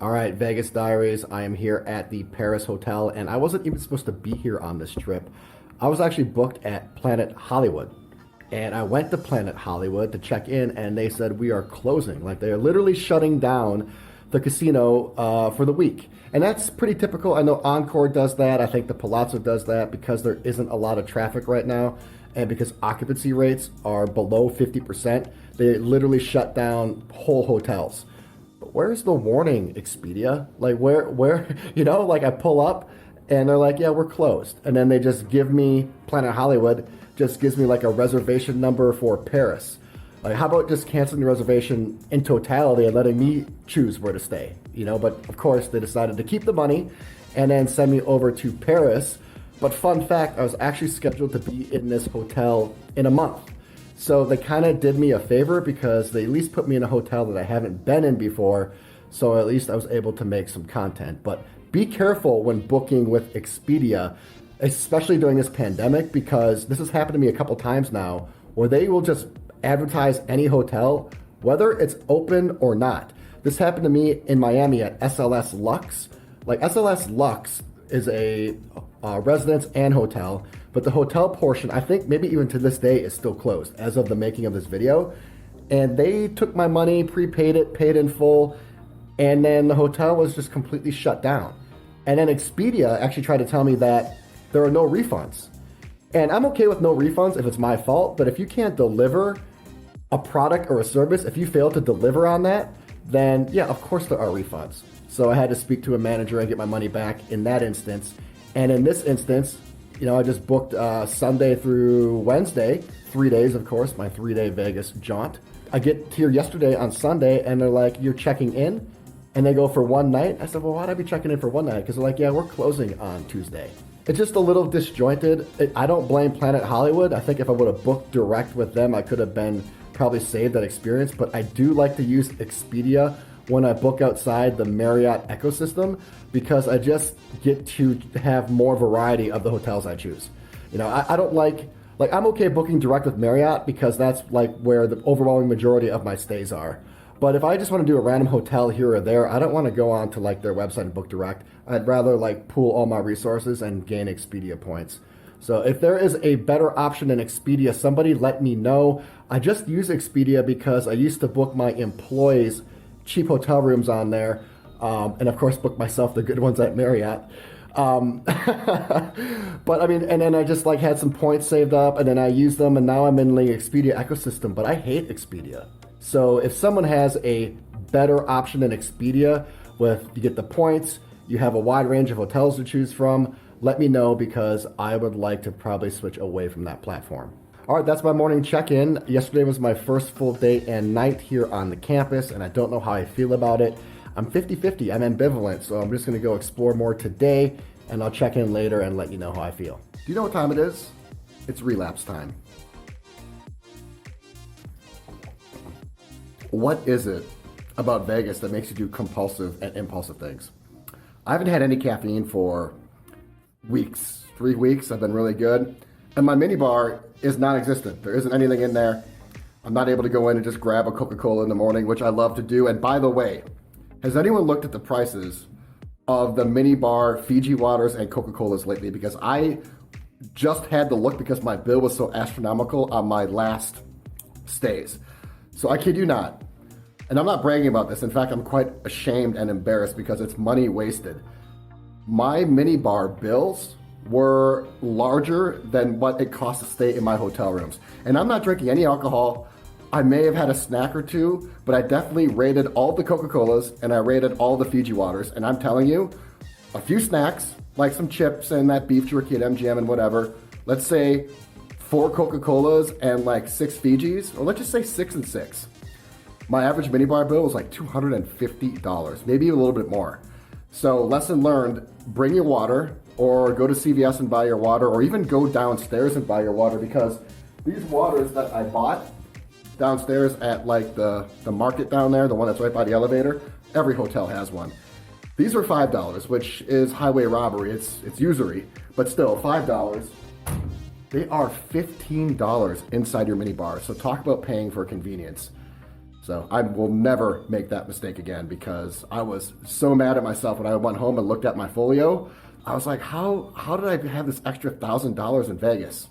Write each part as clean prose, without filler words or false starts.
All right, Vegas Diaries. I am here at the Paris Hotel, and I wasn't even supposed to be here on this trip. I was actually booked at Planet Hollywood, and I went to Planet Hollywood to check in, and they said we are closing. Like, they are literally shutting down the casino for the week. And that's pretty typical. I know Encore does that. I think the Palazzo does that because there isn't a lot of traffic right now, and because occupancy rates are below 50%, they literally shut down whole hotels. But where's the warning, Expedia? Like, like I pull up and they're like, yeah, we're closed. And then they just give me, Planet Hollywood just gives me like a reservation number for Paris. Like, how about just canceling the reservation in totality and letting me choose where to stay? But of course they decided to keep the money and then send me over to Paris. But fun fact, I was actually scheduled to be in this hotel in a month. So they kind of did me a favor because they at least put me in a hotel that I haven't been in before. So at least I was able to make some content. But be careful when booking with Expedia, especially during this pandemic, because this has happened to me a couple times now, where they will just advertise any hotel, whether it's open or not. This happened to me in Miami at SLS Lux. Like, SLS Lux is a residence and hotel, but the hotel portion, I think maybe even to this day, is still closed as of the making of this video. And they took my money, prepaid it, paid in full, and then the hotel was just completely shut down. And then Expedia actually tried to tell me that there are no refunds. And I'm okay with no refunds if it's my fault, but if you can't deliver a product or a service, if you fail to deliver on that, then yeah, of course there are refunds. So I had to speak to a manager and get my money back in that instance. And in this instance, I just booked Sunday through Wednesday, 3 days, of course, my 3-day Vegas jaunt. I get here yesterday on Sunday, and they're like, you're checking in? And they go for one night. I said, well, why'd I be checking in for one night? Because they're like, yeah, we're closing on Tuesday. It's just a little disjointed. I don't blame Planet Hollywood. I think if I would have booked direct with them, I could have been probably saved that experience. But I do like to use Expedia when I book outside the Marriott ecosystem, because I just get to have more variety of the hotels I choose. I don't like I'm okay booking direct with Marriott because that's like where the overwhelming majority of my stays are. But if I just want to do a random hotel here or there, I don't want to go on to like their website and book direct. I'd rather like pool all my resources and gain Expedia points. So if there is a better option than Expedia, somebody let me know. I just use Expedia because I used to book my employees cheap hotel rooms on there, and of course book myself the good ones at Marriott. But I mean, and then I just like had some points saved up, and then I used them, and now I'm in the Expedia ecosystem. But I hate Expedia. So if someone has a better option than Expedia, with you get the points, you have a wide range of hotels to choose from, let me know, because I would like to probably switch away from that platform. All right, that's my morning check-in. Yesterday was my first full day and night here on the campus, and I don't know how I feel about it. I'm 50-50, I'm ambivalent, so I'm just gonna go explore more today, and I'll check in later and let you know how I feel. Do you know what time it is? It's relapse time. What is it about Vegas that makes you do compulsive and impulsive things? I haven't had any caffeine for weeks, 3 weeks. I've been really good. And my mini bar is non-existent. There isn't anything in there. I'm not able to go in and just grab a Coca-Cola in the morning, which I love to do. And by the way, has anyone looked at the prices of the mini bar Fiji waters and Coca-Colas lately? Because I just had to look because my bill was so astronomical on my last stays. So I kid you not. And I'm not bragging about this. In fact, I'm quite ashamed and embarrassed because it's money wasted. My mini bar bills were larger than what it cost to stay in my hotel rooms. And I'm not drinking any alcohol. I may have had a snack or two, but I definitely rated all the Coca-Colas and I rated all the Fiji waters. And I'm telling you, a few snacks, like some chips and that beef jerky at MGM and whatever, let's say 4 Coca-Colas and like 6 Fijis, or let's just say 6 and 6. My average minibar bill was like $250, maybe a little bit more. So lesson learned, bring your water, or go to CVS and buy your water, or even go downstairs and buy your water, because these waters that I bought downstairs at like the market down there, the one that's right by the elevator, every hotel has one. These were $5, which is highway robbery. It's usury, but still $5. They are $15 inside your mini bar. So talk about paying for convenience. So I will never make that mistake again because I was so mad at myself when I went home and looked at my folio. I was like, how did I have this extra $1,000 in Vegas?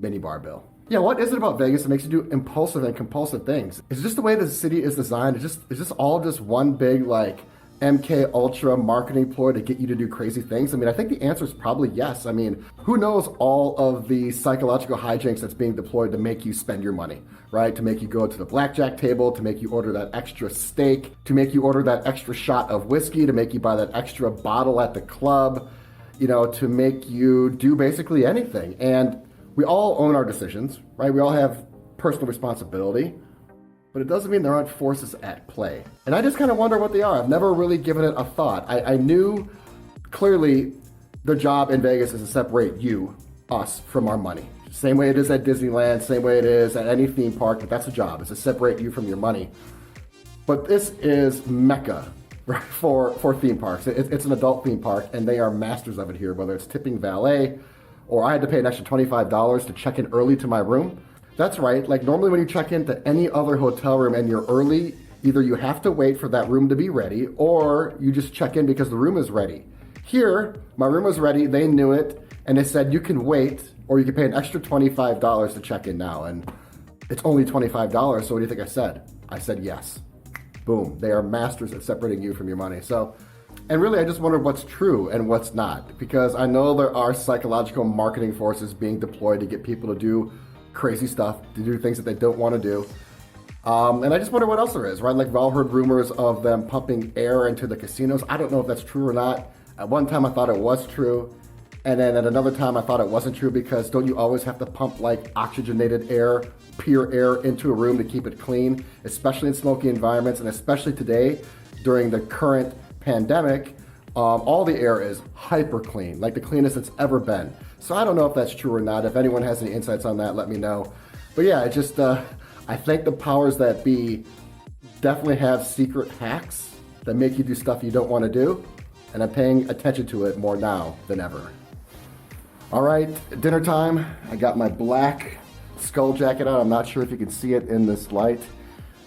Minibar bill. Yeah, what is it about Vegas that makes you do impulsive and compulsive things? Is it just the way the city is designed? Is this all just one big like MK Ultra marketing ploy to get you to do crazy things? I mean, I think the answer is probably yes. I mean, who knows all of the psychological hijinks that's being deployed to make you spend your money, right? To make you go to the blackjack table, to make you order that extra steak, to make you order that extra shot of whiskey, to make you buy that extra bottle at the club, to make you do basically anything. And we all own our decisions, right? We all have personal responsibility, but it doesn't mean there aren't forces at play. And I just kind of wonder what they are. I've never really given it a thought. I knew clearly their job in Vegas is to separate us, from our money. Same way it is at Disneyland, same way it is at any theme park, but that's the job, is to separate you from your money. But this is Mecca, right, for theme parks. It's an adult theme park, and they are masters of it here, whether it's tipping valet, or I had to pay an extra $25 to check in early to my room. That's right, like normally when you check into any other hotel room and you're early, either you have to wait for that room to be ready, or you just check in because the room is ready. Here, my room was ready, they knew it, and they said you can wait, or you can pay an extra $25 to check in now, and it's only $25, so what do you think I said? I said yes. Boom, they are masters at separating you from your money. So. And really, I just wonder what's true and what's not, because I know there are psychological marketing forces being deployed to get people to do crazy stuff, to do things that they don't want to do. And I just wonder what else there is, right? Like, we've all heard rumors of them pumping air into the casinos. I don't know if that's true or not. At one time, I thought it was true. And then at another time, I thought it wasn't true, because don't you always have to pump like oxygenated air, pure air into a room to keep it clean, especially in smoky environments, and especially today during the current pandemic, all the air is hyper clean, like the cleanest it's ever been. So I don't know if that's true or not. If anyone has any insights on that, let me know. But yeah, it just, I think the powers that be definitely have secret hacks that make you do stuff you don't want to do. And I'm paying attention to it more now than ever. All right, dinner time. I got my black skull jacket on. I'm not sure if you can see it in this light.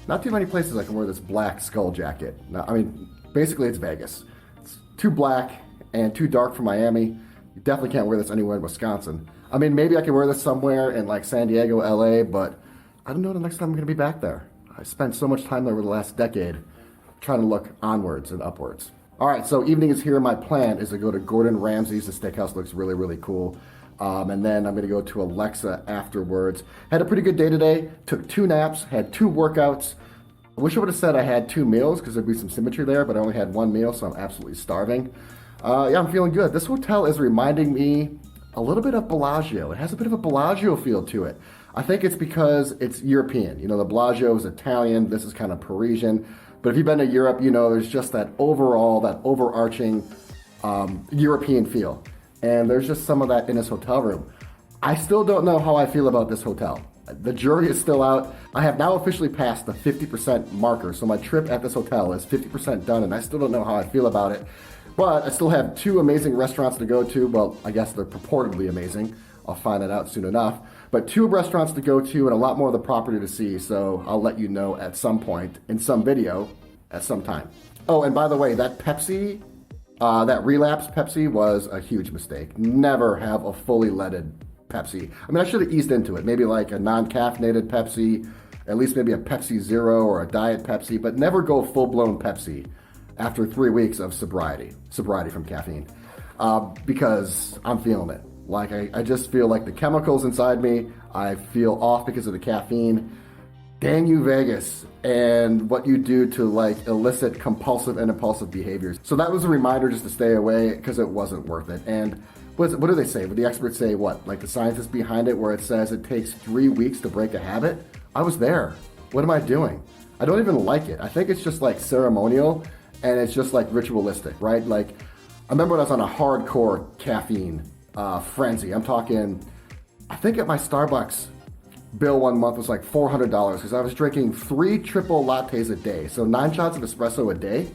Not too many places I can wear this black skull jacket. Now, I mean, basically it's Vegas. It's too black and too dark for Miami. You definitely can't wear this anywhere in Wisconsin. I mean, maybe I could wear this somewhere in like San Diego, LA, but I don't know the next time I'm gonna be back there. I spent so much time there over the last decade trying to look onwards and upwards. All right, so evening is here. My plan is to go to Gordon Ramsay's. The steakhouse looks really, really cool. And then I'm gonna go to Alexa afterwards. Had a pretty good day today. Took 2 naps, had 2 workouts. I wish I would have said I had 2 meals because there'd be some symmetry there, but I only had 1 meal, so I'm absolutely starving. Yeah, I'm feeling good. This hotel is reminding me a little bit of Bellagio. It has a bit of a Bellagio feel to it. I think it's because it's European. The Bellagio is Italian. This is kind of Parisian. But if you've been to Europe, there's just that overarching European feel. And there's just some of that in this hotel room. I still don't know how I feel about this hotel. The jury is still out. I have now officially passed the 50% marker. So my trip at this hotel is 50% done, and I still don't know how I feel about it. But I still have 2 amazing restaurants to go to. Well, I guess they're purportedly amazing. I'll find that out soon enough. But 2 restaurants to go to and a lot more of the property to see. So I'll let you know at some point in some video at some time. Oh, and by the way, that Pepsi, that Relapse Pepsi was a huge mistake. Never have a fully leaded Pepsi. I mean, I should have eased into it. Maybe like a non-caffeinated Pepsi, at least maybe a Pepsi Zero or a Diet Pepsi, but never go full-blown Pepsi after 3 weeks of sobriety from caffeine, because I'm feeling it. Like, I just feel like the chemicals inside me, I feel off because of the caffeine. Dang you, Vegas, and what you do to like elicit compulsive and impulsive behaviors. So that was a reminder just to stay away because it wasn't worth it. And what do they say? Would the experts say what? Like the scientists behind it, where it says it takes 3 weeks to break a habit? I was there. What am I doing? I don't even like it. I think it's just like ceremonial and it's just like ritualistic, right? Like, I remember when I was on a hardcore caffeine frenzy. I'm talking, I think at my Starbucks bill one month was like $400 because I was drinking 3 triple lattes a day. So 9 shots of espresso a day.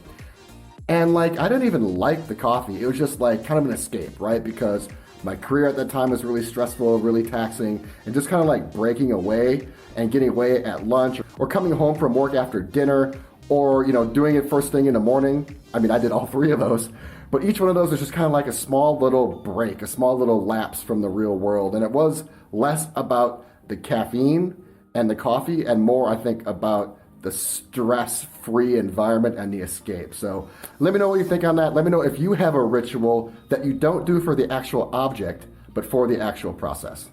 And like, I didn't even like the coffee. It was just like kind of an escape, right? Because my career at that time was really stressful, really taxing, and just kind of like breaking away and getting away at lunch or coming home from work after dinner, or, doing it first thing in the morning. I mean, I did all three of those. But each one of those is just kind of like a small little break, a small little lapse from the real world. And it was less about the caffeine and the coffee and more, I think, about the stress-free environment and the escape. So let me know what you think on that. Let me know if you have a ritual that you don't do for the actual object, but for the actual process.